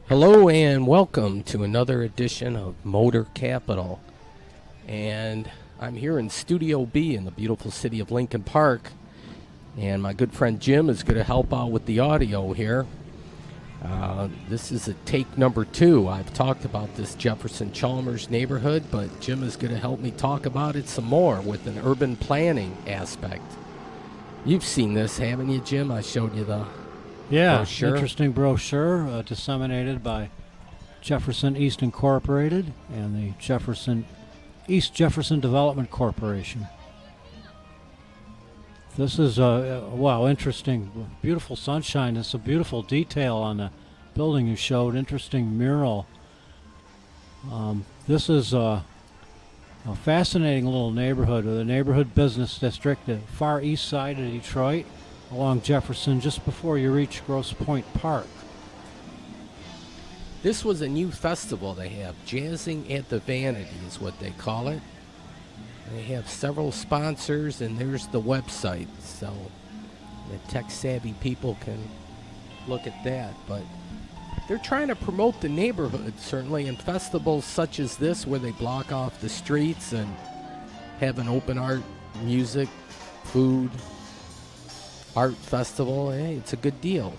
Hello and welcome to another edition of Motor Capital. And I'm here in Studio B in the beautiful city of Lincoln Park. And my good friend Jim is going to help out with the audio here. This is a take number 2. I've talked about this Jefferson Chalmers neighborhood, but Jim is going to help me talk about it some more with an urban planning aspect. You've seen this, haven't you, Jim? I showed you the brochure. Interesting brochure disseminated by Jefferson East Incorporated and the East Jefferson Development Corporation. This is interesting, beautiful sunshine. It's a beautiful detail on the building you showed. Interesting mural. This is a fascinating little neighborhood, the neighborhood business district, the far east side of Detroit, along Jefferson, just before you reach Grosse Pointe Park. This was a new festival they have. Jazzing at the Vanity is what they call it. They have several sponsors, and there's the website, so the tech-savvy people can look at that. But they're trying to promote the neighborhood, certainly, in festivals such as this, where they block off the streets and have an open art, music, food, art festival. Hey, it's a good deal.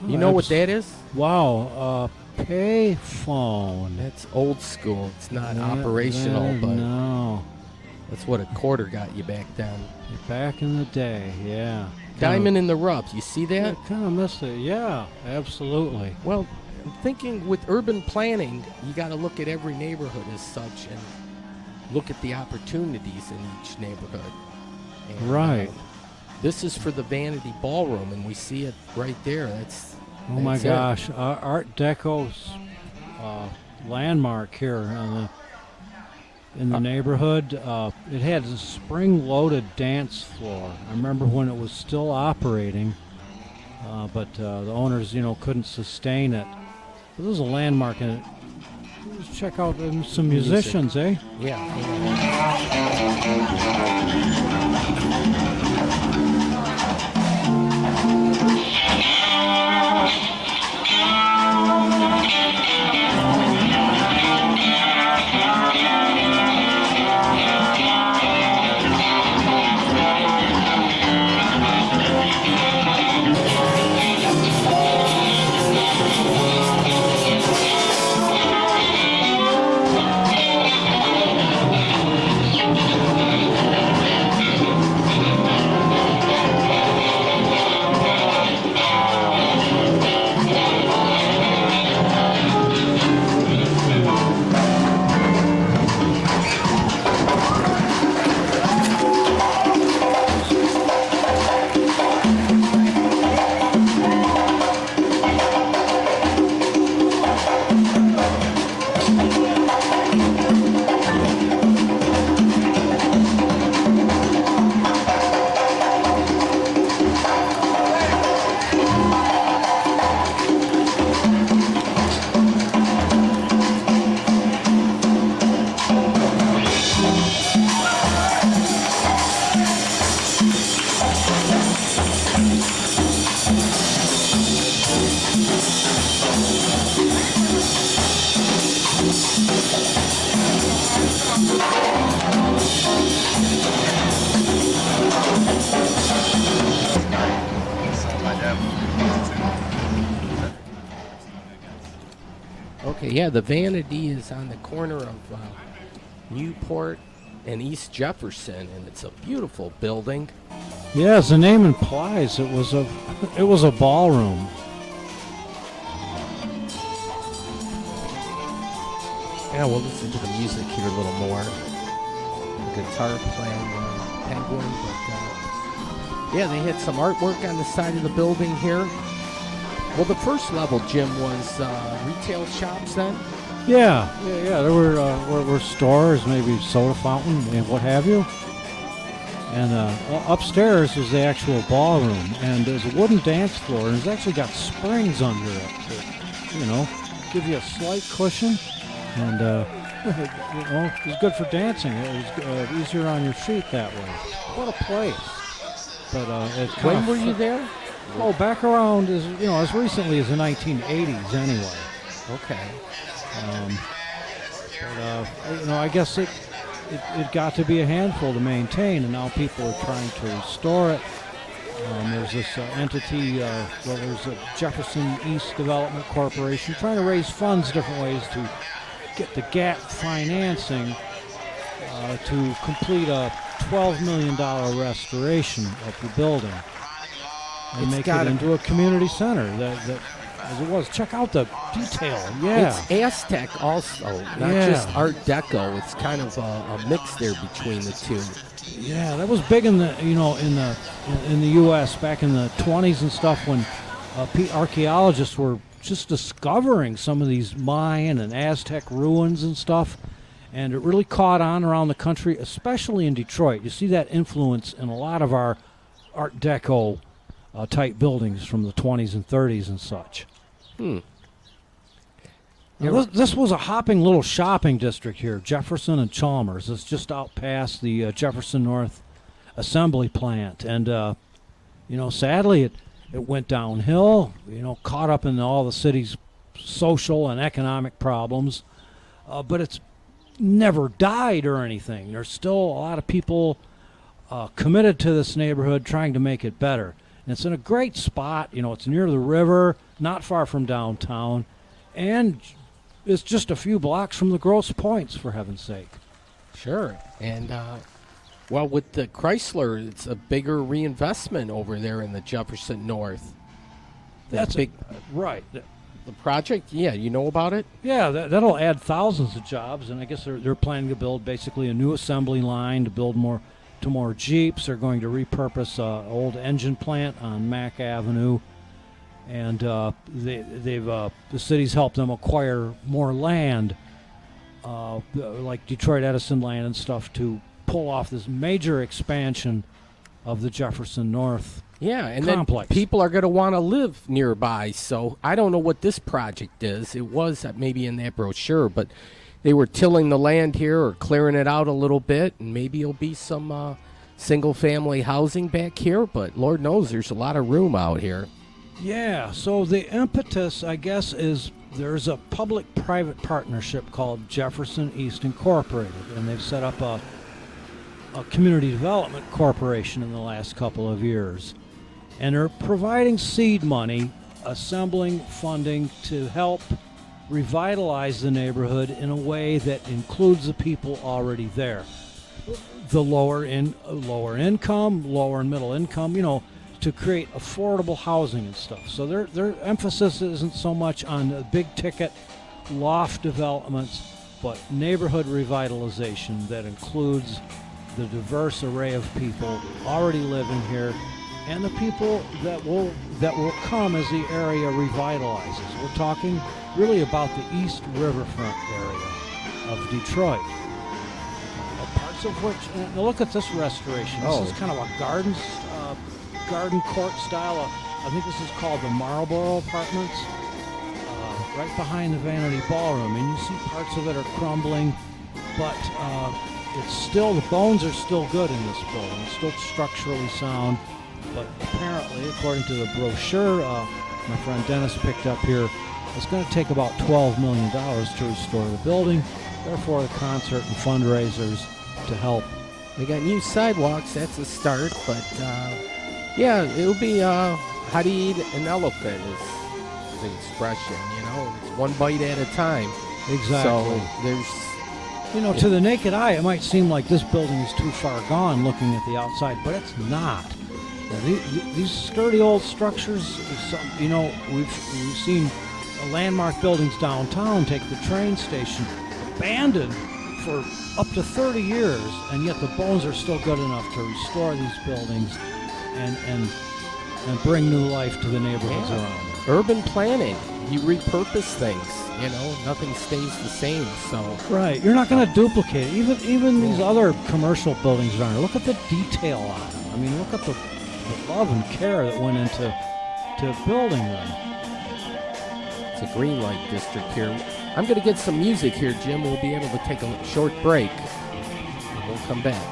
You know what that is? Wow, payphone. That's old school. It's not operational, but no. That's what a quarter got you back then. Back in the day, yeah. Diamond in the rough. You see that? I kind of missed it. Yeah, absolutely. Well, I'm thinking with urban planning, you got to look at every neighborhood as such and look at the opportunities in each neighborhood. And, right. This is for the Vanity Ballroom, and we see it right there. That's my gosh, Art Deco's landmark here in the neighborhood. It had a spring-loaded dance floor. I remember when it was still operating, but the owners, couldn't sustain it. But this is a landmark, and let's check out some musicians, eh? Yeah. Okay, yeah, the Vanity is on the corner of Newport and East Jefferson, and it's a beautiful building. Yeah, as the name implies, it was a ballroom. Yeah, we'll listen to the music here a little more. Guitar playing Penguin, but yeah, they had some artwork on the side of the building here. Well, the first level, Jim, was retail shops then? Yeah. There were stores, maybe soda fountain and what have you. And upstairs is the actual ballroom, and there's a wooden dance floor, and it's actually got springs under it to, give you a slight cushion. And it's good for dancing. It was easier on your feet that way. What a place! But when were you there? Oh, back around as recently as the 1980s, anyway. Okay. I guess it got to be a handful to maintain, and now people are trying to restore it. There's this entity, there's a Jefferson East Development Corporation trying to raise funds different ways to get the gap financing to complete a $12 million restoration of the building and make it into a community center that as it was. Check out the detail. Yeah, it's Aztec also, not just Art Deco. It's kind of a mix there between the two. Yeah, that was big in the in the U.S. back in the 20s and stuff when archaeologists were just discovering some of these Mayan and Aztec ruins and stuff, and it really caught on around the country, especially in Detroit. You see that influence in a lot of our Art Deco type buildings from the 20s and 30s and such. Now, this was a hopping little shopping district here, Jefferson and Chalmers. It's just out past the Jefferson North Assembly Plant. And, sadly, it went downhill, caught up in all the city's social and economic problems. But it's never died or anything. There's still a lot of people committed to this neighborhood trying to make it better. And it's in a great spot. It's near the river, not far from downtown, and it's just a few blocks from the Grosse Points, for heaven's sake. Sure. And, with the Chrysler, it's a bigger reinvestment over there in the Jefferson North. That's big, right. The project, you know about it? Yeah, that'll add thousands of jobs, and I guess they're planning to build basically a new assembly line to build more Jeeps. They're going to repurpose an old engine plant on Mack Avenue. And the city's helped them acquire more land, like Detroit Edison land and stuff, to pull off this major expansion of the Jefferson North complex. Then people are going to want to live nearby. So I don't know what this project is. It was maybe in that brochure, but they were tilling the land here or clearing it out a little bit, and maybe it'll be some single-family housing back here. But Lord knows there's a lot of room out here. Yeah, so the impetus, I guess, is there's a public-private partnership called Jefferson East Incorporated, and they've set up a community development corporation in the last couple of years. And they're providing seed money, assembling funding to help revitalize the neighborhood in a way that includes the people already there. The lower and middle income, to create affordable housing and stuff. So their emphasis isn't so much on the big ticket loft developments, but neighborhood revitalization that includes the diverse array of people already living here and the people that will come as the area revitalizes. We're talking really about the East Riverfront area of Detroit. Parts of which, look at this restoration. This is kind of a garden court style. I think this is called the Marlboro Apartments, right behind the Vanity Ballroom, and you see parts of it are crumbling, but it's still, the bones are still good in this building. It's still structurally sound, but apparently, according to the brochure my friend Dennis picked up here, it's going to take about $12 million to restore the building. Therefore, the concert and fundraisers to help. They got new sidewalks. That's a start, but it'll be how do you eat an elephant is the expression. It's one bite at a time. Exactly. So there's, to the naked eye, it might seem like this building is too far gone looking at the outside, but it's not. These sturdy old structures, we've seen landmark buildings downtown take the train station, abandoned for up to 30 years, and yet the bones are still good enough to restore these buildings and bring new life to the neighborhoods around them. Urban planning, you repurpose things. Nothing stays the same. So right, you're not going to duplicate it. Even these other commercial buildings around here. Look at the detail on them. I mean, look at the love and care that went into building them. It's a green light district here. I'm going to get some music here, Jim. We'll be able to take a short break. We'll come back.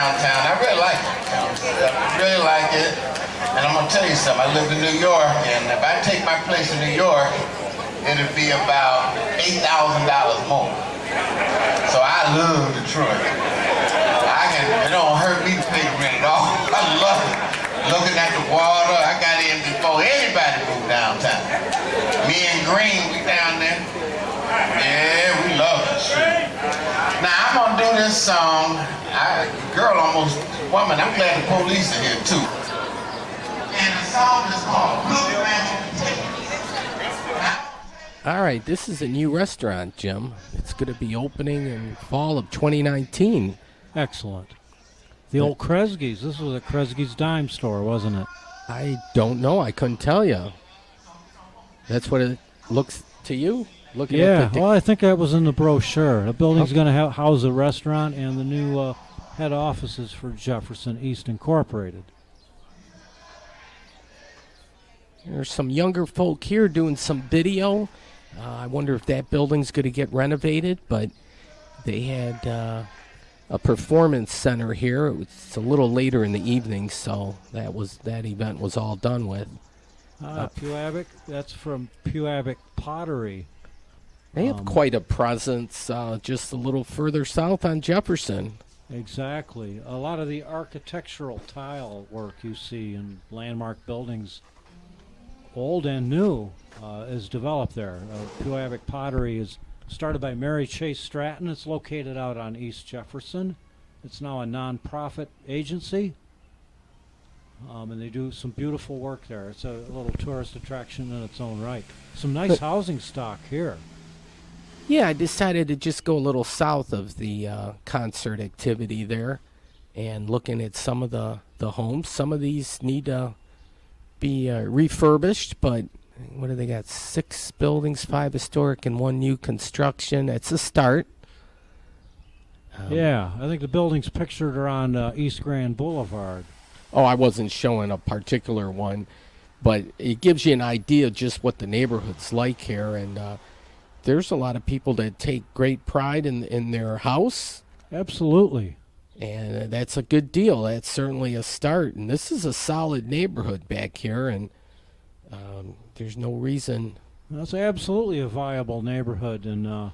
downtown. I really like it. I really like it. And I'm gonna tell you something. I lived in New York, and if I take my place in New York, it'll be about $8,000 more. So I love Detroit. It don't hurt me to pay the rent at all. I love it. Looking at the water, I got in before anybody moved downtown. Me and Green, we down there. Yeah, we love it. Now I'm gonna do this song. Woman, I'm glad the police are here too. And the song is called Blue Ranch. All right, this is a new restaurant, Jim. It's going to be opening in fall of 2019. Excellent. The old Kresge's. This was a Kresge's dime store, wasn't it? I don't know. I couldn't tell you. That's what it looks to you? Looking at well, I think that was in the brochure. The building's going to house a restaurant and the new head offices for Jefferson East Incorporated. There's some younger folk here doing some video. I wonder if that building's going to get renovated, but they had a performance center here. It's a little later in the evening, so that event was all done with. Puabic, that's from Puabic Pottery. They have quite a presence just a little further south on Jefferson. Exactly. A lot of the architectural tile work you see in landmark buildings, old and new, is developed there. Puabic Pottery is started by Mary Chase Stratton. It's located out on East Jefferson. It's now a non-profit agency, and they do some beautiful work there. It's a little tourist attraction in its own right. Some nice housing stock here. Yeah, I decided to just go a little south of the concert activity there and looking at some of the homes. Some of these need to be refurbished, but what do they got? 6 buildings, 5 historic, and 1 new construction. It's a start. Yeah, I think the buildings pictured are on East Grand Boulevard. Oh, I wasn't showing a particular one, but it gives you an idea of just what the neighborhood's like here, and there's a lot of people that take great pride in their house. Absolutely. And that's a good deal. That's certainly a start. And this is a solid neighborhood back here, and there's no reason. That's absolutely a viable neighborhood, and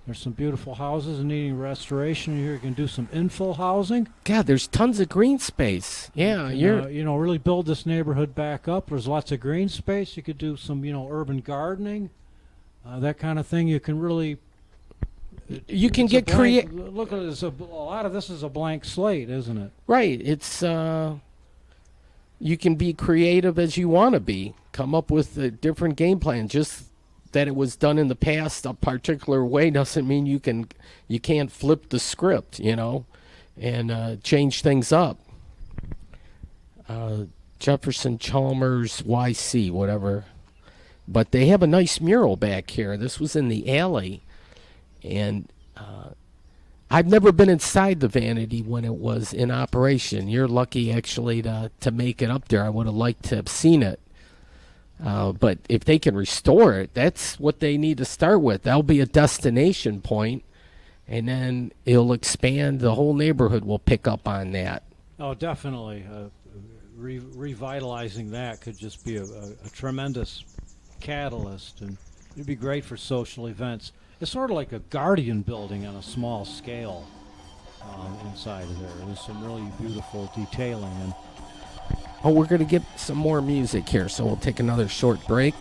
there's some beautiful houses needing restoration. Here you can do some infill housing. God, there's tons of green space. Yeah, really build this neighborhood back up. There's lots of green space. You could do some, urban gardening, that kind of thing. You can really. You can get creative. Look at this. A lot of this is a blank slate, isn't it? Right. It's you can be creative as you want to be. Come up with a different game plan. Just that it was done in the past a particular way doesn't mean you can't flip the script, and change things up. Jefferson, Chalmers, YC, whatever. But they have a nice mural back here. This was in the alley. And I've never been inside the Vanity when it was in operation. You're lucky, actually, to make it up there. I would have liked to have seen it. But if they can restore it, that's what they need to start with. That'll be a destination point, and then it'll expand. The whole neighborhood will pick up on that. Oh, definitely. Revitalizing that could just be a tremendous catalyst, and it'd be great for social events. It's sort of like a Guardian building on a small scale inside of there. There's some really beautiful detailing. And we're going to get some more music here, so we'll take another short break.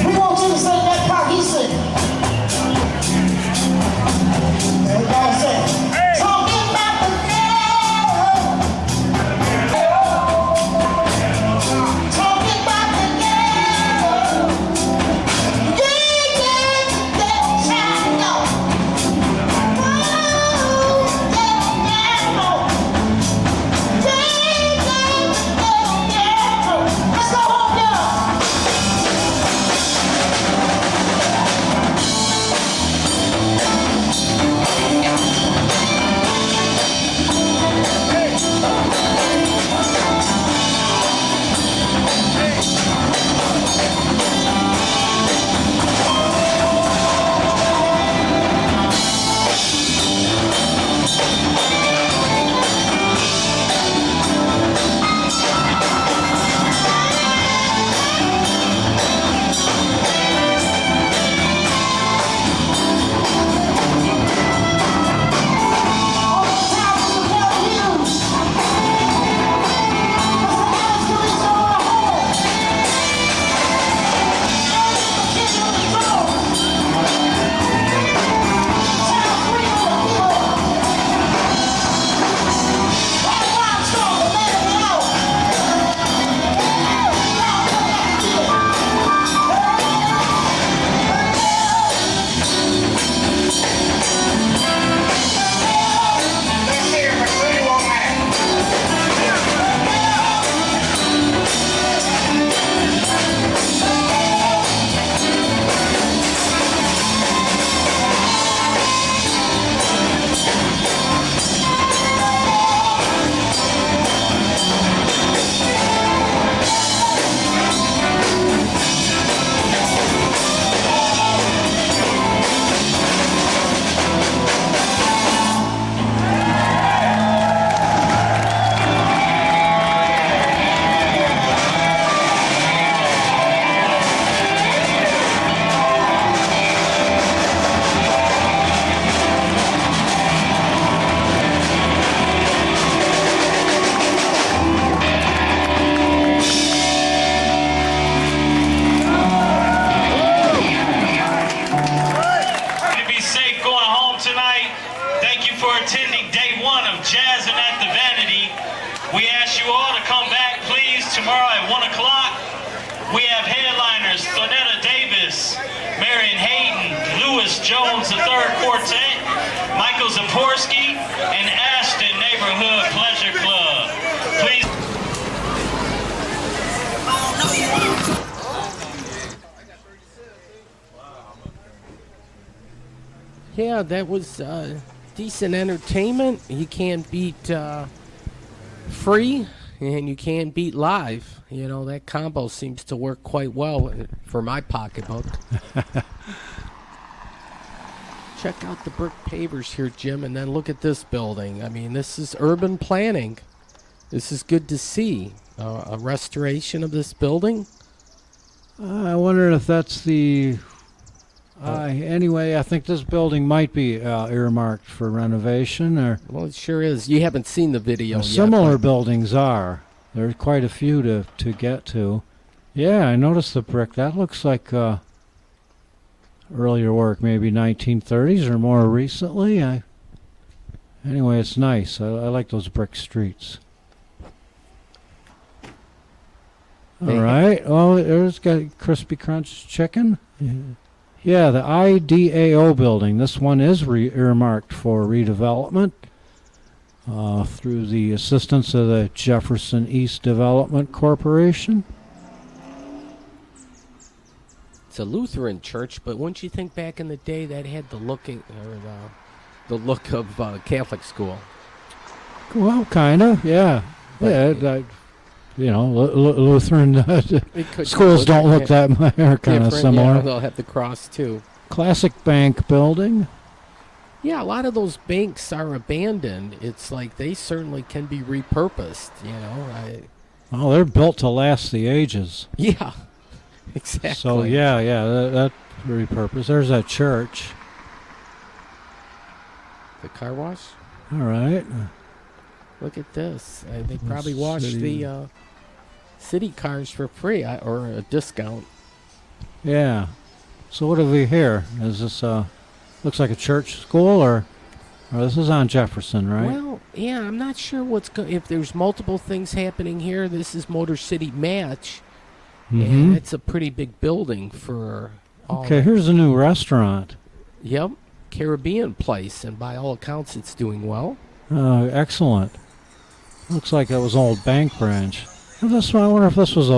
We want you to sing that part he sing. for attending day 1 of Jazzin' at the Vanity. We ask you all to come back, please, tomorrow at 1 o'clock. We have headliners, Thornetta Davis, Marion Hayden, Lewis Jones III Quartet, Michael Zaporsky, and Ashton Neighborhood Pleasure Club. Please. Yeah, that was decent entertainment. You can't beat free, and you can't beat live. You know, that combo seems to work quite well for my pocketbook. Check out the brick pavers here, Jim, and then look at this building. I mean, this is urban planning. This is good to see. A restoration of this building. I wonder if that's the... anyway, I think this building might be earmarked for renovation. Or Well, it sure is. You haven't seen the video yet. Similar but buildings are. There's quite a few to get to. Yeah, I noticed the brick. That looks like earlier work, maybe 1930s or more recently. Anyway, it's nice. I like those brick streets. All right. Oh, there's got Crispy Crunch chicken. Yeah, the IDAO building. This one is earmarked for redevelopment through the assistance of the Jefferson East Development Corporation. It's a Lutheran church, but wouldn't you think back in the day that had the look of Catholic school? Well, kind of, yeah. But Lutheran schools don't look that much, are kind of similar. Yeah, they'll have the cross too. Classic bank building. Yeah, a lot of those banks are abandoned. It's like they certainly can be repurposed, you know. Oh, they're built to last the ages. Yeah, exactly. So, that repurposed. There's that church. The car wash? All right. Look at this. They probably wash the city cars for free or a discount. Yeah. So what have we here? Is this looks like a church school or this is on Jefferson, right? Well, yeah, I'm not sure if there's multiple things happening here. This is Motor City Match, and it's a pretty big building for all. Okay, here's a new restaurant. Yep, Caribbean place, and by all accounts, it's doing well. Excellent. Looks like that was an old bank branch. I wonder if this was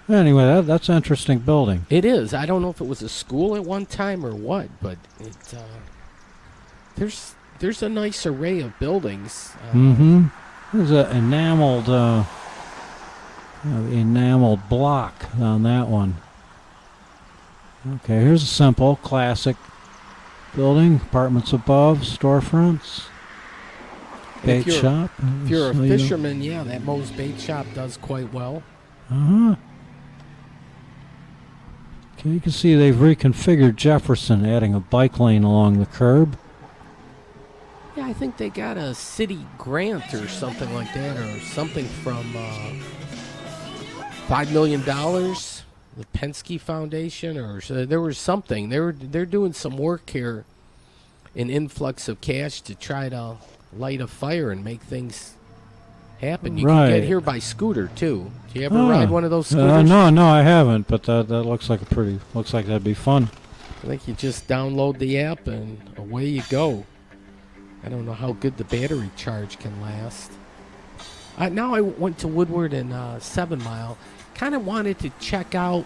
anyway, that's an interesting building. It is. I don't know if it was a school at one time or what, but there's a nice array of buildings. There's an enameled block on that one. Okay, here's a simple, classic building. Apartments above, storefronts. Bait shop. If you're a fisherman, that Moe's Bait Shop does quite well. Okay, you can see they've reconfigured Jefferson, adding a bike lane along the curb. Yeah, I think they got a city grant or something like that, or something from $5 million, the Penske Foundation, or so there was something. They're doing some work here, an influx of cash to try to light a fire and make things happen. You can get here by scooter too. Do you ever ride one of those scooters? No, I haven't. But that looks like that'd be fun. I think you just download the app and away you go. I don't know how good the battery charge can last. Now I went to Woodward and 7 Mile. Kind of wanted to check out.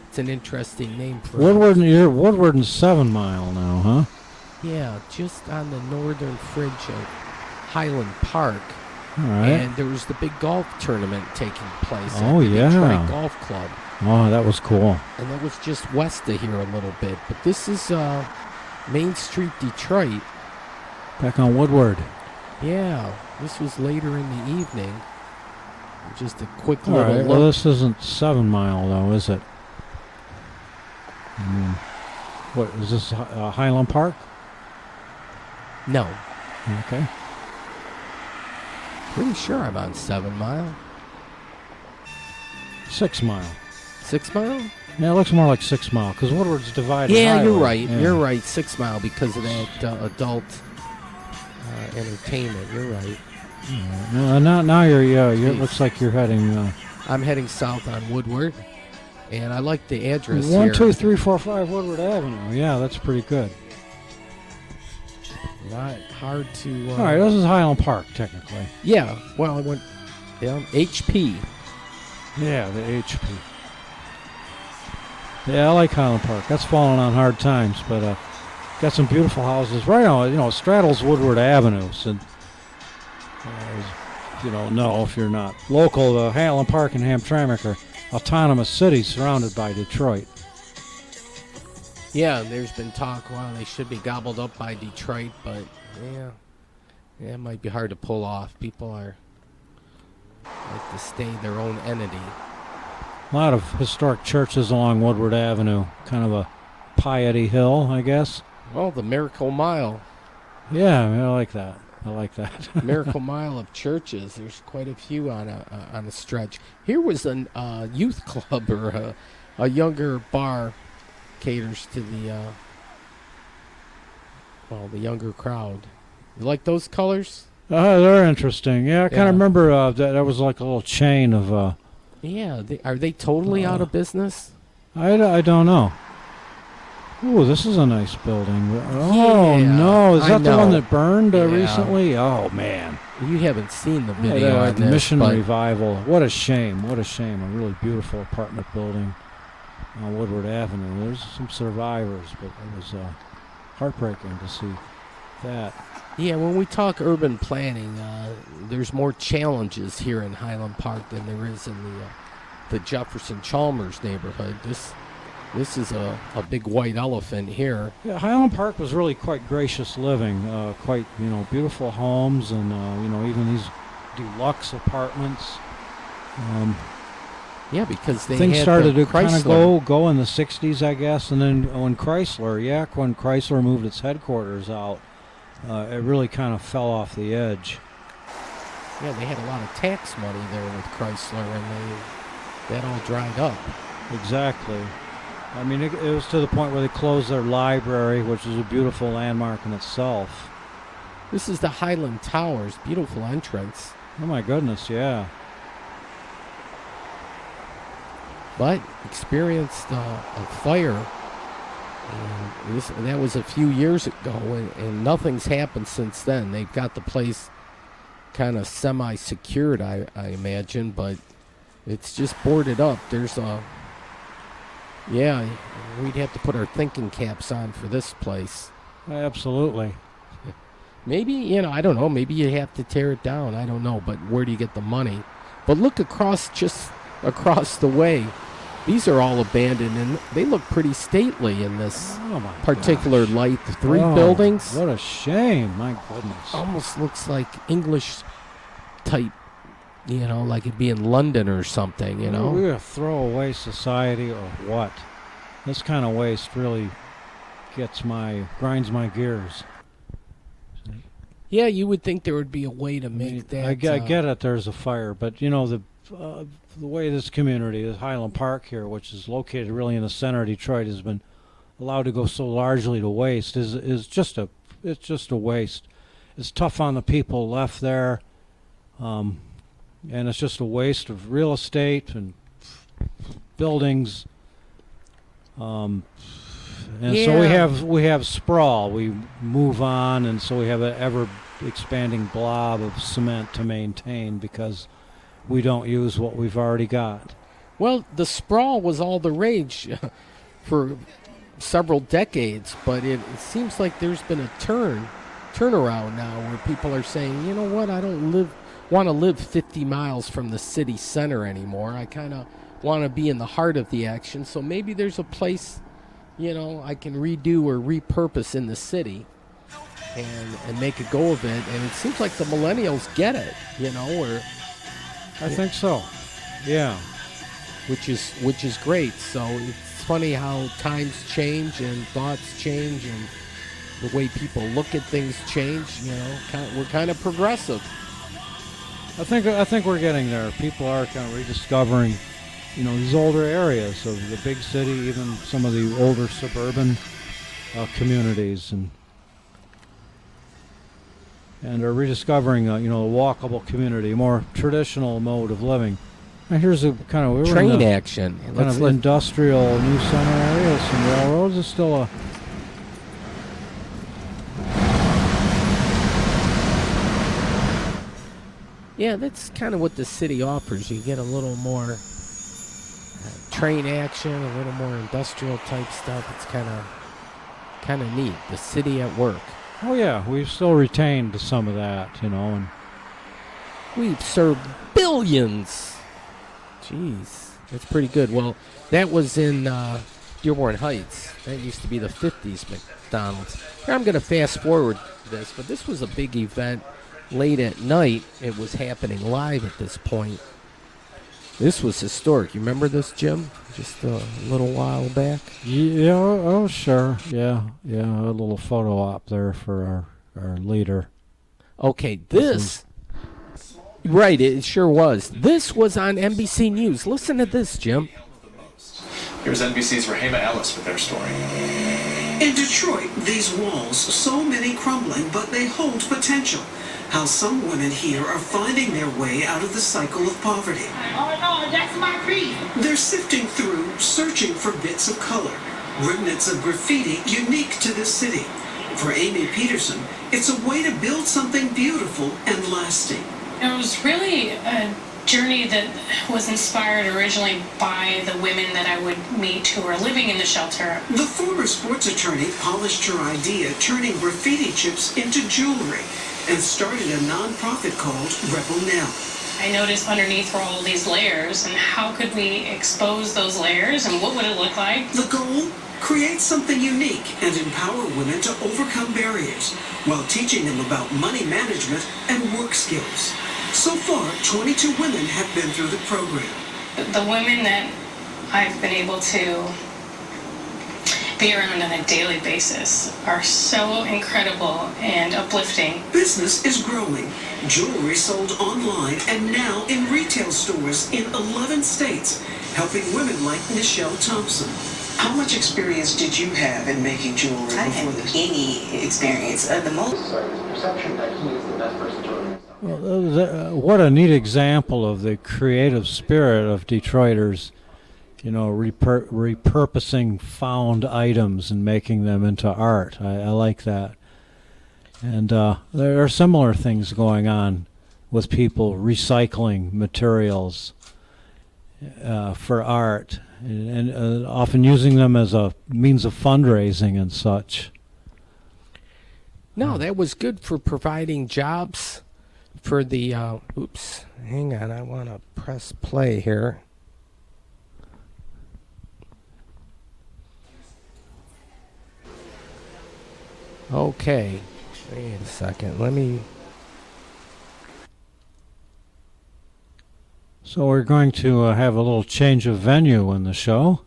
It's an interesting name for Woodward and 7 Mile now, huh? Yeah, just on the northern fringe of Highland Park. All right. And there was the big golf tournament taking place at the Detroit Golf Club. Oh, that was cool. And that was just west of here a little bit. But this is Main Street, Detroit. Back on Woodward. Yeah, this was later in the evening. Just a quick All little right. look. Well, this isn't 7 Mile, though, is it? What, is this Highland Park? No. Okay. Pretty sure I'm on 7 Mile. 6 Mile. 6 Mile? Yeah, it looks more like 6 Mile, because Woodward's divided. Yeah, highway. you're right. Yeah. You're right. 6 Mile because of that adult entertainment. You're right. Now you're it Jeez. looks like you're heading I'm heading south on Woodward, and I like the address 12345 Woodward Avenue. Yeah, that's pretty good. Not hard to. All right, this is Highland Park technically. Yeah. Well, I went. Yeah. HP. Yeah, the HP. Yeah, I like Highland Park. That's fallen on hard times, but got some beautiful houses right on. It straddles Woodward Avenue. So, if you're not local, Highland Park and Hamtramck are autonomous cities surrounded by Detroit. Yeah, there's been talk. Well, they should be gobbled up by Detroit, but yeah, it might be hard to pull off. People like to stay their own entity. A lot of historic churches along Woodward Avenue. Kind of a piety hill, I guess. Well, the Miracle Mile. Yeah, I like that. Miracle Mile of churches. There's quite a few on a stretch. Here was a youth club or a younger bar, caters to the younger crowd. You like those colors? They're interesting. Yeah, I kind Yeah. of remember that was like a little chain of. Yeah, are they totally out of business? I don't know. Ooh, this is a nice building. Oh, Yeah, no. Is I that the one know. that burned Yeah. recently? Oh, man. You haven't seen the video on this, Mission but Revival. What a shame. What a shame. A really beautiful apartment building on Woodward Avenue. There's some survivors, but it was heartbreaking to see that. yeah, when we talk urban planning, there's more challenges here in Highland Park than there is in the Jefferson Chalmers neighborhood. This is a big white elephant here. Yeah, Highland Park was really quite gracious living. Quite, beautiful homes and, even these deluxe apartments. Yeah, because they Things had started the to kind of Chrysler. go in the 60s, I guess, and then when Chrysler moved its headquarters out, it really kind of fell off the edge. Yeah, they had a lot of tax money there with Chrysler, and that all dried up. Exactly. I mean, it was to the point where they closed their library, which is a beautiful landmark in itself. This is the Highland Towers, beautiful entrance. Oh my goodness, yeah. But experienced a fire, and that was a few years ago, and nothing's happened since then. They've got the place kind of semi-secured, I imagine, but it's just boarded up. We'd have to put our thinking caps on for this place. Absolutely. Maybe, I don't know, maybe you have to tear it down. I don't know, but where do you get the money? But look just across the way. These are all abandoned, and they look pretty stately in this particular gosh. light. The three buildings. What a shame, my goodness. Almost looks like English type, like it'd be in London or something, We're a throwaway society or what? This kind of waste really grinds my gears. Yeah, you would think there would be a way to make that. I get it, there's a fire, but the way this community, this Highland Park here, which is located really in the center of Detroit, has been allowed to go so largely to waste is just a waste. It's tough on the people left there, and it's just a waste of real estate and buildings. So we have sprawl. We move on, and so we have an ever expanding blob of cement to maintain because we don't use what we've already got. Well, the sprawl was all the rage for several decades, but it seems like there's been a turnaround now where people are saying, you know what, I don't want to live 50 miles from the city center anymore. I kind of want to be in the heart of the action, so maybe there's a place, I can redo or repurpose in the city and make a go of it. And it seems like the millennials get it, or I think so. Yeah. which is great. So it's funny how times change and thoughts change and the way people look at things change. We're kind of progressive. I think we're getting there. People are kind of rediscovering, these older areas of the big city, even some of the older suburban communities. And and are rediscovering, a walkable community, a more traditional mode of living. And here's a kind of Train action. kind of industrial New Center area with some railroads. It's still a Yeah, that's kind of what the city offers. You get a little more train action, a little more industrial type stuff. It's kind of neat. The city at work. Oh yeah, we've still retained some of that, and We've served billions. Jeez, that's pretty good. Well, that was in Dearborn Heights. That used to be the 50s McDonald's. Here I'm going to fast forward this, but this was a big event late at night. It was happening live at this point. This was historic. You remember this, Jim? Just a little while back? yeah, oh sure, yeah, a little photo op there for our leader. Okay, this... Right, it sure was. This was on NBC News. Listen to this, Jim. Here's NBC's Rahema Ellis with their story. In Detroit, these walls, so many crumbling, but they hold potential. How some women here are finding their way out of the cycle of poverty. Oh no, that's my creed. They're sifting through, searching for bits of color, remnants of graffiti unique to this city. For Amy Peterson, it's a way to build something beautiful and lasting. It was really a journey that was inspired originally by the women that I would meet who were living in the shelter. The former sports attorney polished her idea, turning graffiti chips into jewelry, and started a nonprofit called Rebel Now. I noticed underneath were all these layers, and how could we expose those layers, and what would it look like? The goal? Create something unique and empower women to overcome barriers while teaching them about money management and work skills. So far, 22 women have been through the program. The women that I've been able to be around on a daily basis are so incredible and uplifting. Business is growing. Jewelry sold online and now in retail stores in 11 states, helping women like Michelle Thompson. How much experience did you have in making jewelry I before have this? any experience. The most. Perception that he is the best person to organize. Well, what a neat example of the creative spirit of Detroiters, repurposing found items and making them into art. I like that. And there are similar things going on with people recycling materials for art and often using them as a means of fundraising and such. No, that was good for providing jobs for the... oops, hang on. I want to press play here. Okay. Wait a second. Let me... So we're going to have a little change of venue in the show.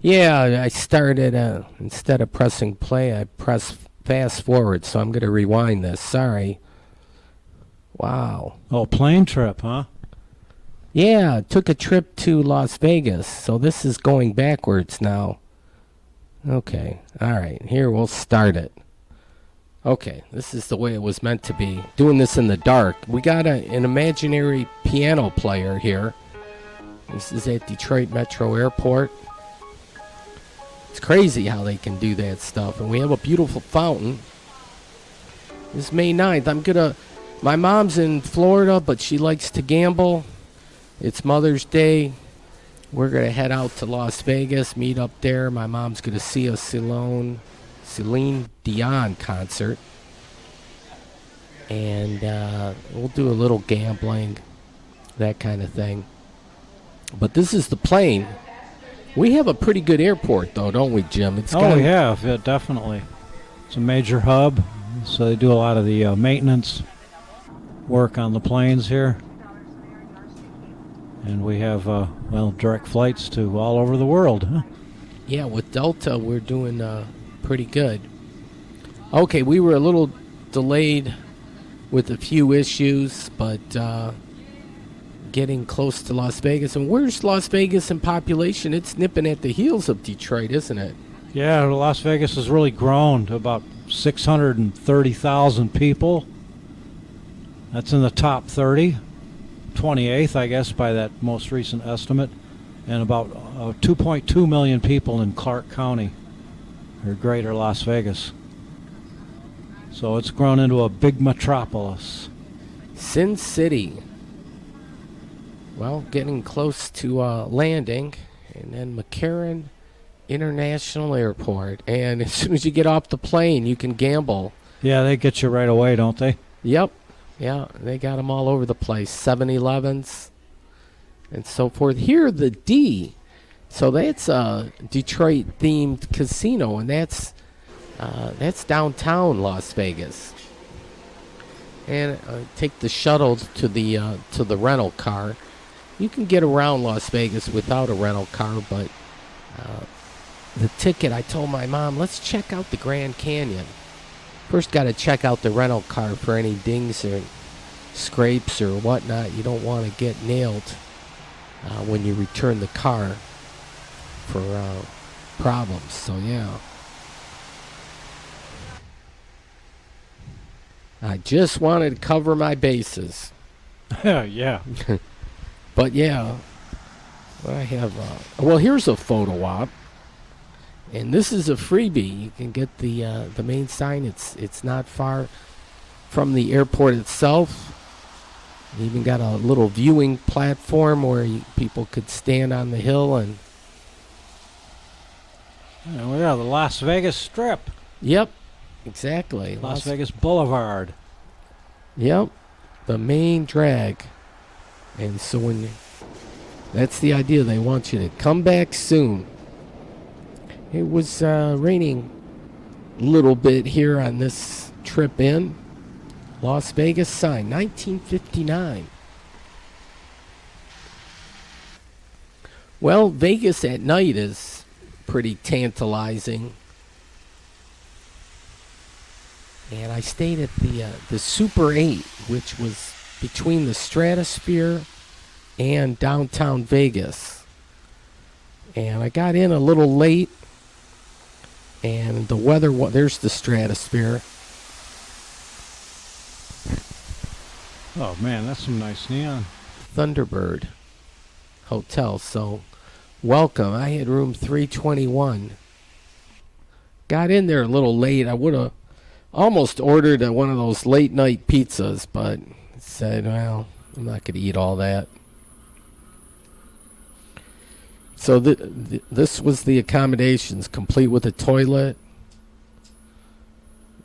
Yeah, I started... instead of pressing play, I pressed fast forward, so I'm going to rewind this. Sorry. Wow. Oh, plane trip, huh? Yeah, took a trip to Las Vegas, so this is going backwards now. Okay, all right, here we'll start it. Okay, this is the way it was meant to be. Doing this in the dark. We got an imaginary piano player here. This is at Detroit Metro Airport. It's crazy how they can do that stuff. And we have a beautiful fountain. This is May 9th. My mom's in Florida, but she likes to gamble. It's Mother's Day. We're going to head out to Las Vegas, meet up there. My mom's going to see a Celine Dion concert. And we'll do a little gambling, that kind of thing. But this is the plane. We have a pretty good airport, though, don't we, Jim? We have, yeah, definitely. It's a major hub, so they do a lot of the maintenance work on the planes here. And we have, direct flights to all over the world. Huh? Yeah, with Delta, we're doing pretty good. Okay, we were a little delayed with a few issues, but getting close to Las Vegas. And where's Las Vegas in population? It's nipping at the heels of Detroit, isn't it? Yeah, Las Vegas has really grown to about 630,000 people. That's in the top 30. 28th, I guess, by that most recent estimate. And about 2.2 million people in Clark County, or greater Las Vegas. So it's grown into a big metropolis. Sin City. Well, getting close to landing. And then McCarran International Airport. And as soon as you get off the plane, you can gamble. Yeah, they get you right away, don't they? Yep. Yeah, they got them all over the place. 7-Elevens and so forth. Here, the D. So that's a Detroit-themed casino, and that's downtown Las Vegas. And take the shuttle to the rental car. You can get around Las Vegas without a rental car, but the ticket, I told my mom, let's check out the Grand Canyon. First, got to check out the rental car for any dings or scrapes or whatnot. You don't want to get nailed when you return the car for problems. So, yeah. I just wanted to cover my bases. Yeah. But, yeah. I have... well, here's a photo op. And this is a freebie. You can get the main sign. It's not far from the airport itself. You even got a little viewing platform where people could stand on the hill and. Yeah, the Las Vegas Strip. Yep, exactly. Las Vegas Boulevard. Yep, the main drag. And so that's the idea. They want you to come back soon. It was raining a little bit here on this trip in. Las Vegas sign, 1959. Well, Vegas at night is pretty tantalizing. And I stayed at the Super 8, which was between the Stratosphere and downtown Vegas. And I got in a little late. And the weather, there's the Stratosphere. Oh, man, that's some nice neon. Thunderbird Hotel. So, welcome. I had room 321. Got in there a little late. I would have almost ordered one of those late night pizzas, but said, well, I'm not going to eat all that. So this was the accommodations, complete with a toilet,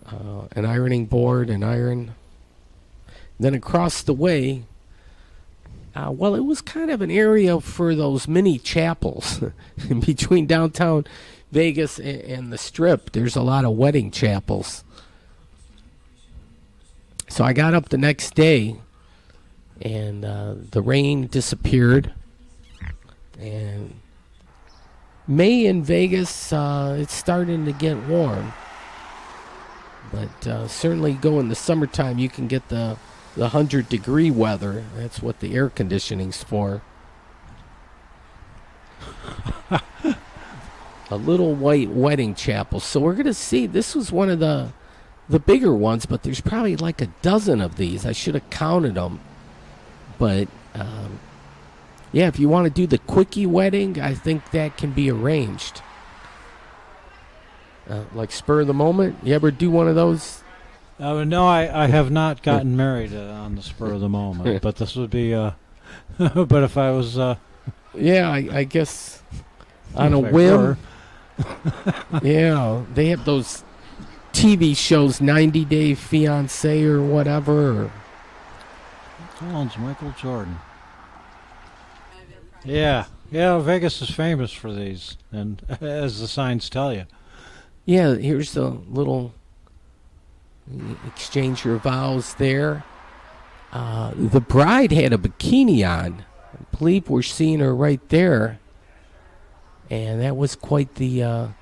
an ironing board, an iron. Then across the way, well, it was kind of an area for those mini chapels. In between downtown Vegas and the Strip, there's a lot of wedding chapels. So I got up the next day, and the rain disappeared. And May in Vegas, it's starting to get warm. But certainly go in the summertime, you can get the 100-degree weather. That's what the air conditioning's for. A little white wedding chapel. So we're going to see, this was one of the bigger ones, but there's probably like a dozen of these. I should have counted them. But, yeah, if you want to do the quickie wedding, I think that can be arranged. Like spur of the moment. You ever do one of those? No, I have not gotten married on the spur of the moment. But this would be, but if I was... yeah, I guess on a whim. Yeah, they have those TV shows, 90 Day Fiancé or whatever. Collins, Michael Jordan. Yeah, Vegas is famous for these, and as the signs tell you. Yeah, here's the little exchange your vows there. The bride had a bikini on. I believe we're seeing her right there. And that was quite the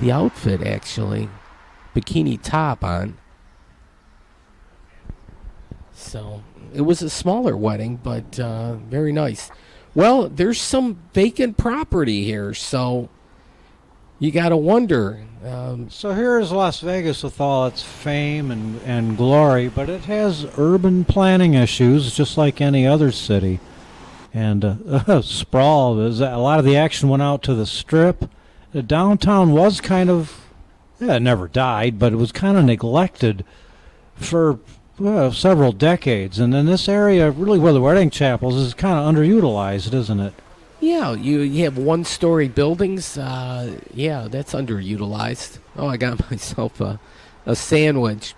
outfit, actually. Bikini top on. So it was a smaller wedding, but very nice. Well, there's some vacant property here, so you got to wonder. So here's Las Vegas with all its fame and glory, but it has urban planning issues just like any other city. And sprawl, a lot of the action went out to the Strip. The downtown was kind of, it never died, but it was kind of neglected for several decades. And in this area, really where the wedding chapels is kind of underutilized, isn't it? Yeah, you have one-story buildings. Yeah, that's underutilized. Oh, I got myself a sandwich.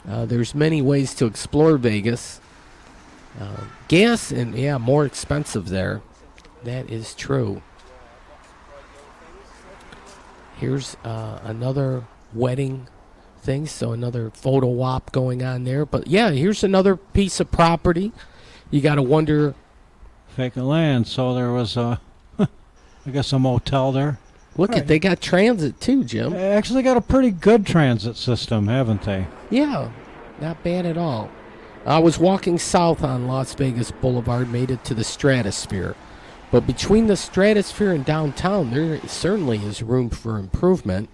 There's many ways to explore Vegas. Gas and more expensive there. That is true. Here's another wedding thing, so another photo op going on there. But yeah, here's another piece of property. You got to wonder. Vacant land, so there was I guess a motel there. Look at, they got transit too, Jim. They actually got a pretty good transit system, haven't they? Yeah, not bad at all. I was walking south on Las Vegas Boulevard, made it to the Stratosphere. But between the Stratosphere and downtown, there certainly is room for improvement.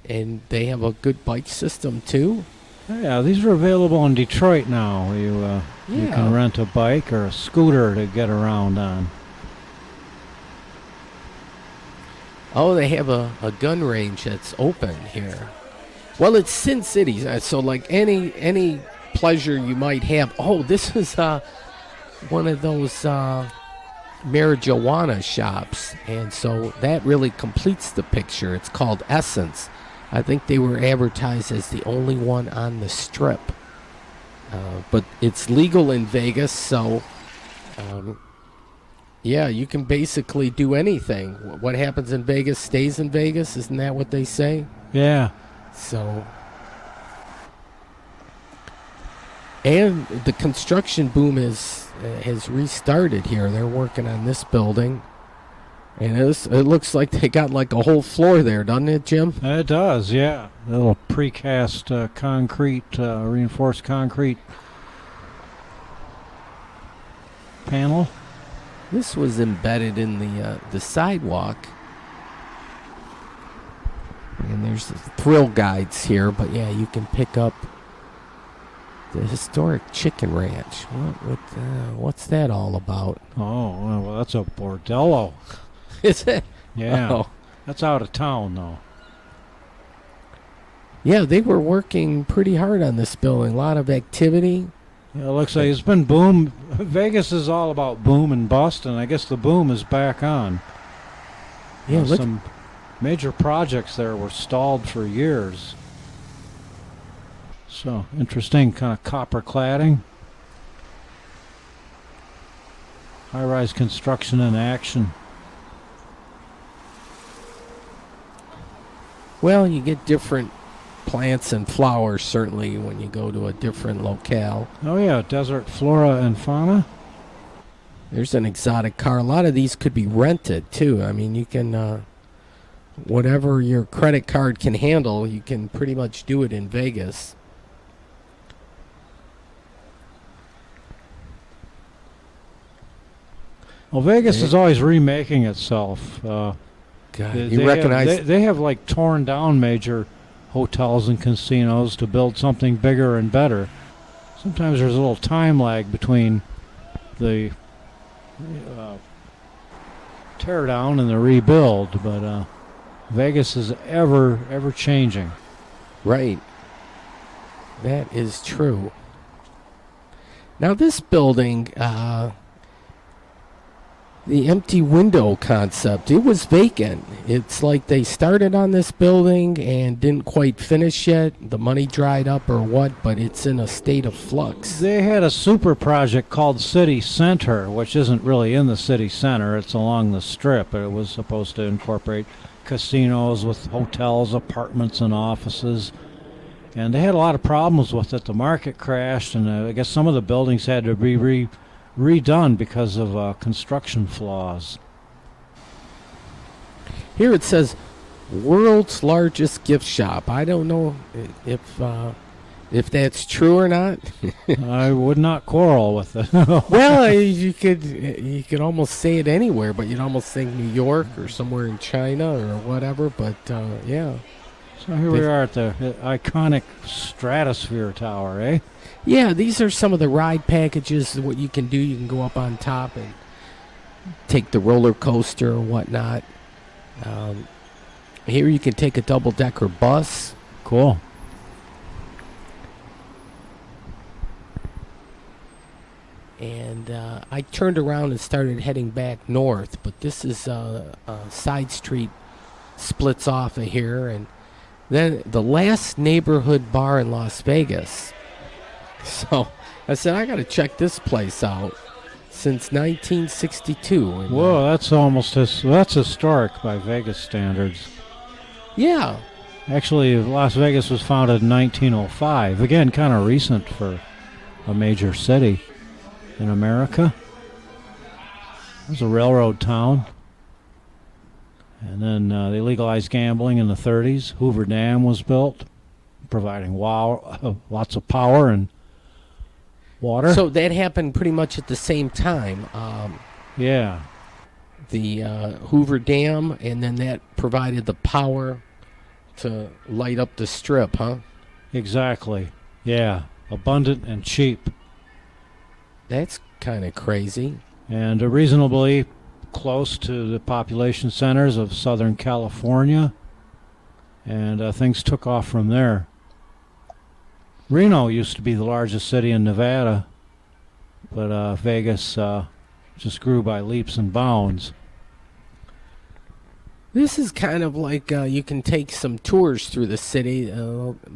And they have a good bike system too. Yeah, these are available in Detroit now. You can rent a bike or a scooter to get around on. Oh, they have a gun range that's open here. Well, it's Sin City, so like any pleasure you might have. Oh, this is one of those marijuana shops, and so that really completes the picture. It's called Essence. I think they were advertised as the only one on the Strip. But it's legal in Vegas, so you can basically do anything. What happens in Vegas stays in Vegas. Isn't that what they say? Yeah. So, and the construction boom has restarted here. They're working on this building. And it looks like they got like a whole floor there, doesn't it, Jim? It does, yeah. A little precast concrete, reinforced concrete panel. This was embedded in the sidewalk. And there's thrill guides here, but yeah, you can pick up the historic chicken ranch. What's that all about? Oh, well, that's a bordello. Is it? Yeah. Oh. That's out of town, though. Yeah, they were working pretty hard on this building. A lot of activity. Yeah, it looks like it's been boom. Vegas is all about boom and bust, and I guess the boom is back on. Yeah, some major projects there were stalled for years. So, interesting kind of copper cladding. High-rise construction in action. Well, you get different plants and flowers, certainly, when you go to a different locale. Oh, yeah, desert flora and fauna. There's an exotic car. A lot of these could be rented, too. I mean, you can, whatever your credit card can handle, you can pretty much do it in Vegas. Well, Vegas is always remaking itself. God, they have like torn down major hotels and casinos to build something bigger and better. Sometimes there's a little time lag between the tear down and the rebuild, but Vegas is ever changing. Right. That is true. Now this building, the empty window concept, it was vacant. It's like they started on this building and didn't quite finish yet. The money dried up or what, but it's in a state of flux. They had a super project called City Center, which isn't really in the city center. It's along the Strip. It was supposed to incorporate casinos with hotels, apartments, and offices. And they had a lot of problems with it. The market crashed, and I guess some of the buildings had to be redone because of construction flaws. Here it says, world's largest gift shop. I don't know if if that's true or not. I would not quarrel with it. Well, you could almost say it anywhere, but you'd almost think New York or somewhere in China or whatever. But yeah. So here we are at the iconic Stratosphere Tower, eh? Yeah, these are some of the ride packages. What you can do, you can go up on top and take the roller coaster or whatnot. Here you can take a double-decker bus. Cool. And I turned around and started heading back north, but this is a side street splits off of here, and then the last neighborhood bar in Las Vegas. So I said, I got to check this place out. Since 1962. And, whoa, that's historic by Vegas standards. Yeah. Actually, Las Vegas was founded in 1905. Again, kind of recent for a major city in America. It was a railroad town. And then they legalized gambling in the 30s. Hoover Dam was built, providing lots of power and water. So that happened pretty much at the same time. Yeah. The Hoover Dam, and then that provided the power to light up the strip, huh? Exactly. Yeah. Abundant and cheap. That's kind of crazy. And reasonably close to the population centers of Southern California. And things took off from there. Reno used to be the largest city in Nevada, but Vegas just grew by leaps and bounds. This is kind of like you can take some tours through the city,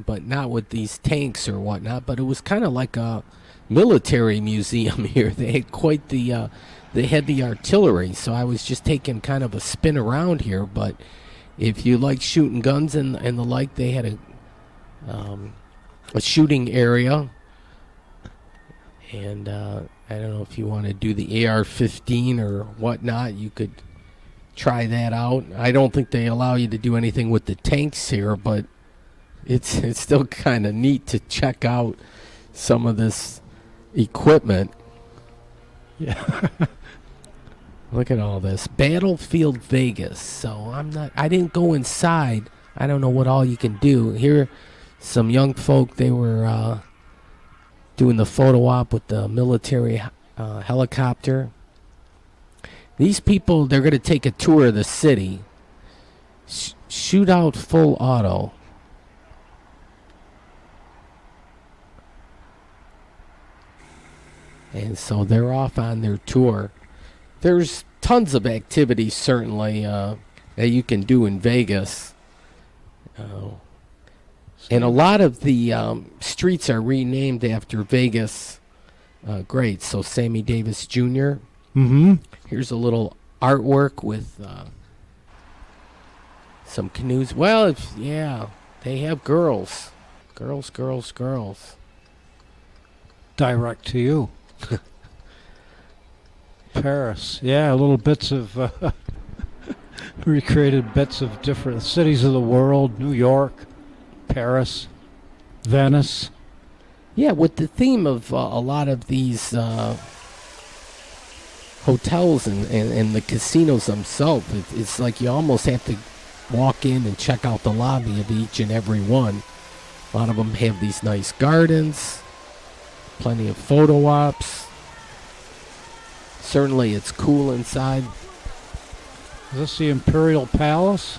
but not with these tanks or whatnot, but it was kind of like a military museum here. They had quite the heavy artillery, so I was just taking kind of a spin around here, but if you like shooting guns and the like, they had a shooting area, and I don't know if you want to do the AR-15 or whatnot. You could try that out. I don't think they allow you to do anything with the tanks here, but it's still kind of neat to check out some of this equipment. Yeah. Look at all this. Battlefield Vegas. So I didn't go inside. I don't know what all you can do. Here, some young folk, they were doing the photo op with the military helicopter. These people, they're going to take a tour of the city. Shootout full auto. And so they're off on their tour. There's tons of activities, certainly, that you can do in Vegas. And a lot of the streets are renamed after Vegas greats. So Sammy Davis Jr. Mm-hmm. Here's a little artwork with some canoes. Well, they have girls. Girls. Direct to you. Paris. Yeah, little bits of recreated bits of different cities of the world. New York, Paris, Venice. Yeah, with the theme of a lot of these hotels and the casinos themselves, it's like you almost have to walk in and check out the lobby of each and every one. A lot of them have these nice gardens, plenty of photo ops. Certainly it's cool inside. Is this the Imperial Palace?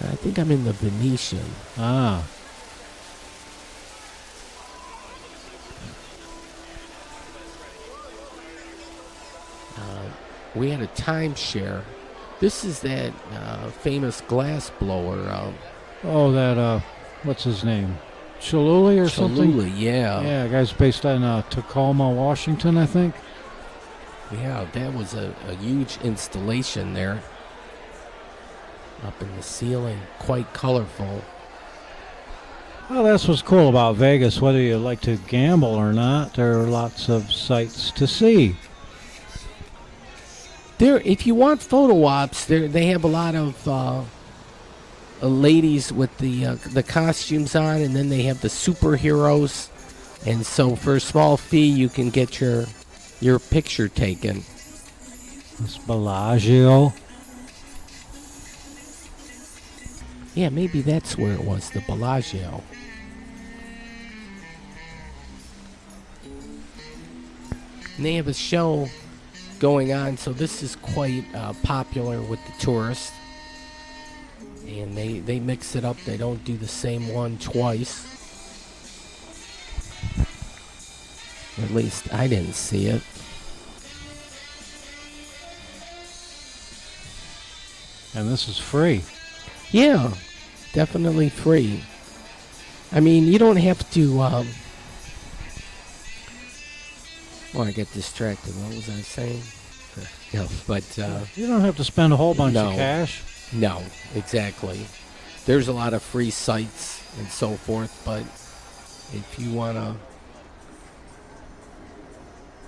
I think I'm in the Venetian. Ah. We had a timeshare. This is that famous glass blower. What's his name? Chaluli or something? Chaluli, yeah. Yeah, guy's based in Tacoma, Washington, I think. Yeah, that was a huge installation there. Up in the ceiling, quite colorful. Well, that's what's cool about Vegas. Whether you like to gamble or not, there are lots of sights to see. There, if you want photo ops, they have a lot of ladies with the costumes on, and then they have the superheroes. And so for a small fee, you can get your picture taken. This Bellagio. Yeah, maybe that's where it was, the Bellagio. And they have a show going on, so this is quite popular with the tourists. And they mix it up. They don't do the same one twice. Or at least I didn't see it. And this is free. Yeah, definitely free. I mean, you don't have to... I get distracted. What was I saying? No, but... you don't have to spend a whole bunch no. of cash. No, exactly. There's a lot of free sites and so forth, but if you want to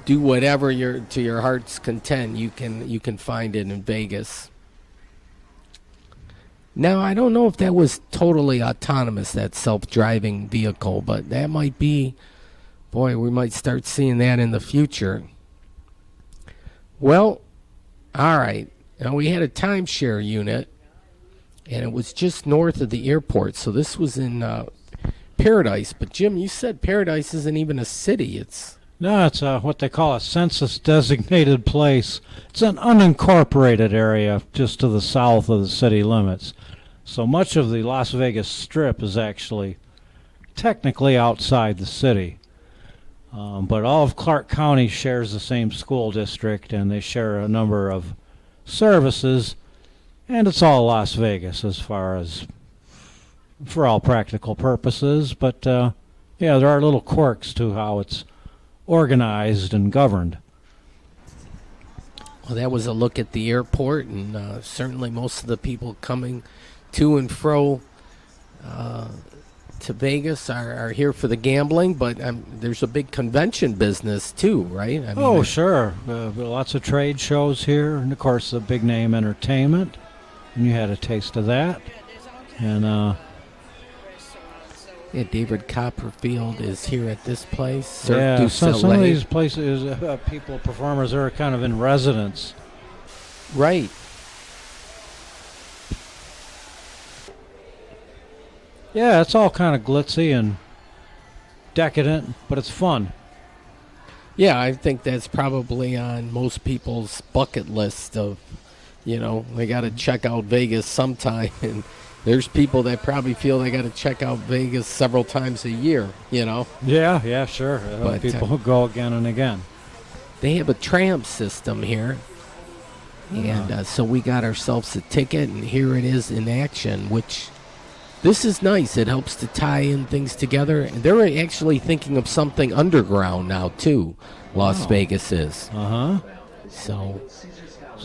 do whatever to your heart's content, you can find it in Vegas. Now, I don't know if that was totally autonomous, that self-driving vehicle, but that might be... Boy, we might start seeing that in the future. Well, all right. Now, we had a timeshare unit, and it was just north of the airport. So this was in Paradise. But, Jim, you said Paradise isn't even a city. No, it's what they call a census-designated place. It's an unincorporated area just to the south of the city limits. So much of the Las Vegas Strip is actually technically outside the city. But all of Clark County shares the same school district, and they share a number of services, and it's all Las Vegas as far as for all practical purposes. But yeah, there are little quirks to how it's organized and governed. Well, that was a look at the airport, and certainly most of the people coming to and fro to Vegas are here for the gambling, but there's a big convention business too, right? I mean, Sure. Lots of trade shows here, and of course the big name entertainment, and you had a taste of that. And yeah, David Copperfield is here at this place. Cirque yeah, du some of Soleil. these places, performers are kind of in residence. Right. Yeah, it's all kind of glitzy and decadent, but it's fun. Yeah, I think that's probably on most people's bucket list of, they got to check out Vegas sometime. And there's people that probably feel they got to check out Vegas several times a year, Yeah, sure. But, people who go again and again. They have a tram system here. And so we got ourselves a ticket, and here it is in action, which... This is nice. It helps to tie in things together. And they're actually thinking of something underground now, too. Las Vegas is. Uh-huh. So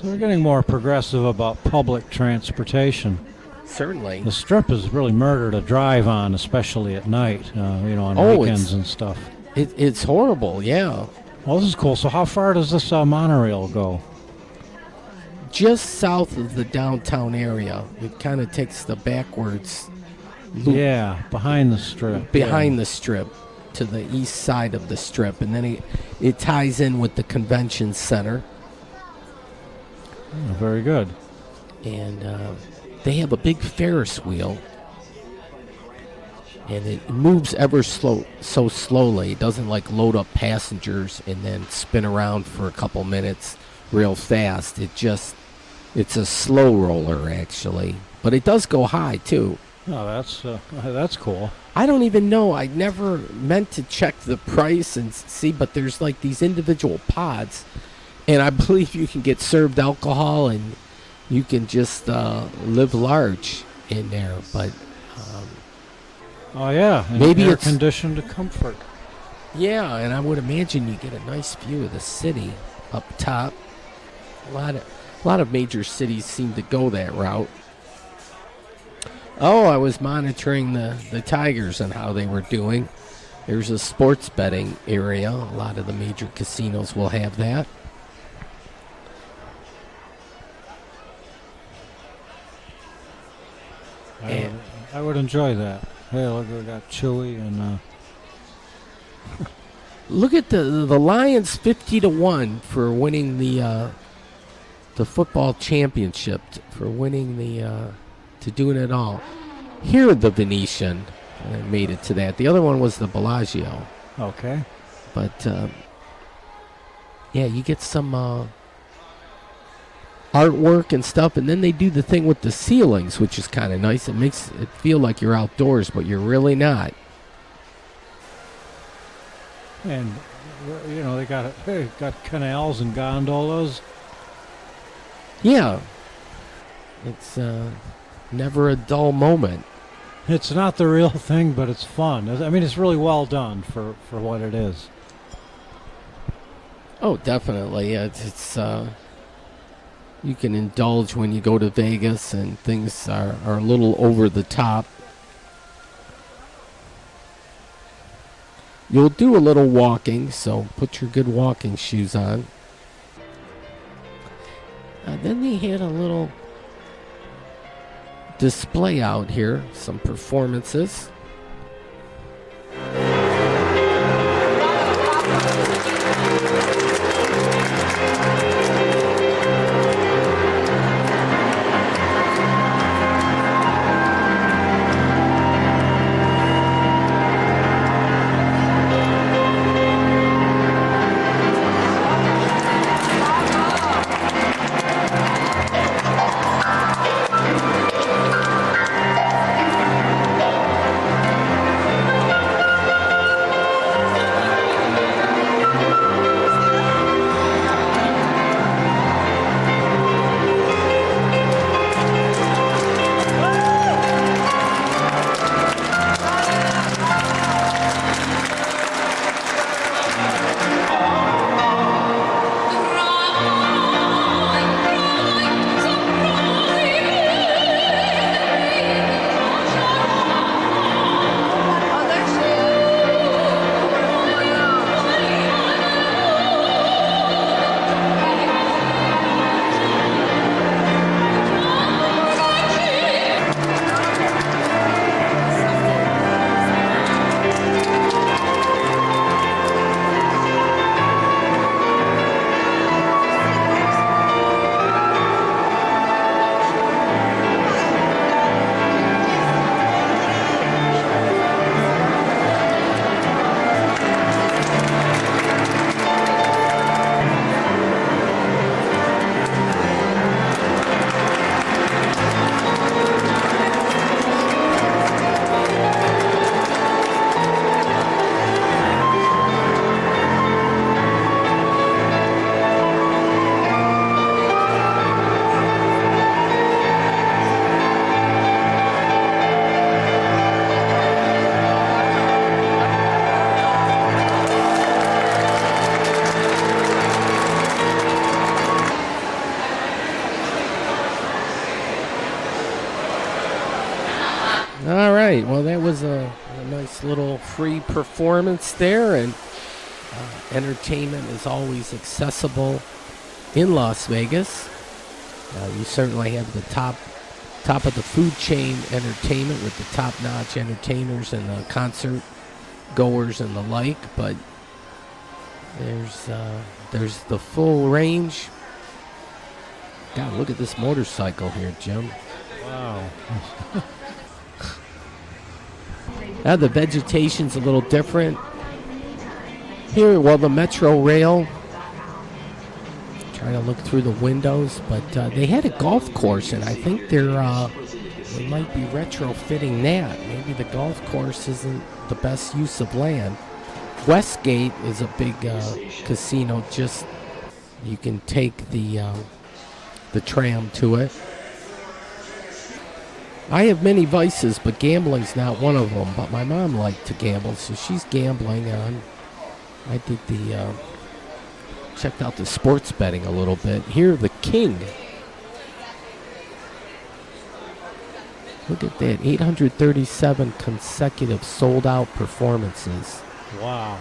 they're getting more progressive about public transportation. Certainly. The Strip is really murder to drive on, especially at night, on weekends and stuff. It's horrible, yeah. Well, this is cool. So how far does this monorail go? Just south of the downtown area. It kind of takes the backwards loop. Yeah, behind the Strip. Behind the Strip, to the east side of the Strip. And then it ties in with the convention center. Very good. And they have a big Ferris wheel. And it moves ever so slowly. It doesn't load up passengers and then spin around for a couple minutes real fast. It's a slow roller, actually. But it does go high, too. Oh, that's cool. I don't even know. I never meant to check the price and see, but there's these individual pods, and I believe you can get served alcohol and you can just live large in there. But oh yeah, and maybe air it's conditioned to comfort. Yeah, and I would imagine you get a nice view of the city up top. A lot of major cities seem to go that route. Oh, I was monitoring the Tigers and how they were doing. There's a sports betting area. A lot of the major casinos will have that. I I would enjoy that. Hey, look, we got Chewy and Look at the Lions 50-1 for winning the football championship, for winning to doing it all. Here, the Venetian made it to that. The other one was the Bellagio. okay. But yeah, you get some artwork and stuff, and then they do the thing with the ceilings, which is kind of nice. It makes it feel like you're outdoors, but you're really not. And they got canals and gondolas. Yeah, it's never a dull moment. It's not the real thing, but it's fun. I mean, it's really well done for what it is. Oh, definitely. Yeah, it's you can indulge when you go to Vegas, and things are a little over the top. You'll do a little walking, so put your good walking shoes on. Then they had a little display out here, some performances. All right. Well, that was a nice little free performance there, and entertainment is always accessible in Las Vegas. You certainly have the top of the food chain entertainment with the top-notch entertainers and the concert goers and the like, but there's the full range. God, look at this motorcycle here, Jim. Wow. The vegetation's a little different. Here, well, the Metro Rail. Trying to look through the windows, but they had a golf course, and I think they might be retrofitting that. Maybe the golf course isn't the best use of land. Westgate is a big casino. Just you can take the tram to it. I have many vices, but gambling's not one of them. But my mom liked to gamble, so she's gambling on. I did checked out the sports betting a little bit. Here, the King. Look at that, 837 consecutive sold-out performances. Wow.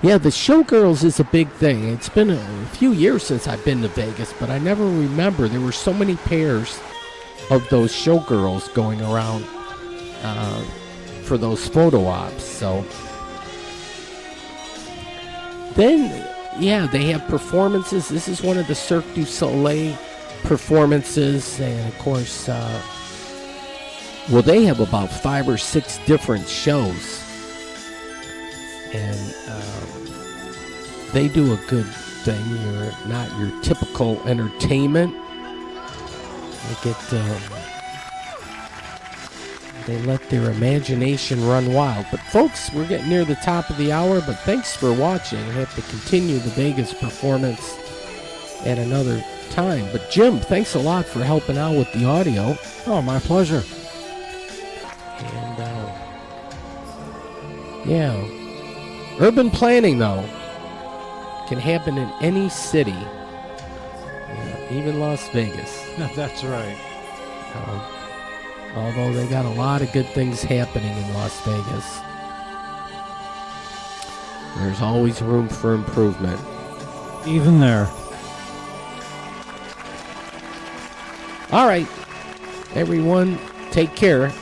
Yeah, the Showgirls is a big thing. It's been a few years since I've been to Vegas, but I never remember. There were so many pairs of those showgirls going around for those photo ops. So then, yeah, they have performances. This is one of the Cirque du Soleil performances, and of course, well, they have about 5 or 6 different shows, and they do a good thing. You're not your typical entertainment. They let their imagination run wild. But folks, we're getting near the top of the hour, but thanks for watching. I have to continue the Vegas performance at another time. But Jim, thanks a lot for helping out with the audio. Oh, my pleasure. And yeah, urban planning though can happen in any city, even Las Vegas. That's right. Although they got a lot of good things happening in Las Vegas, there's always room for improvement. Even there. All right, everyone, take care.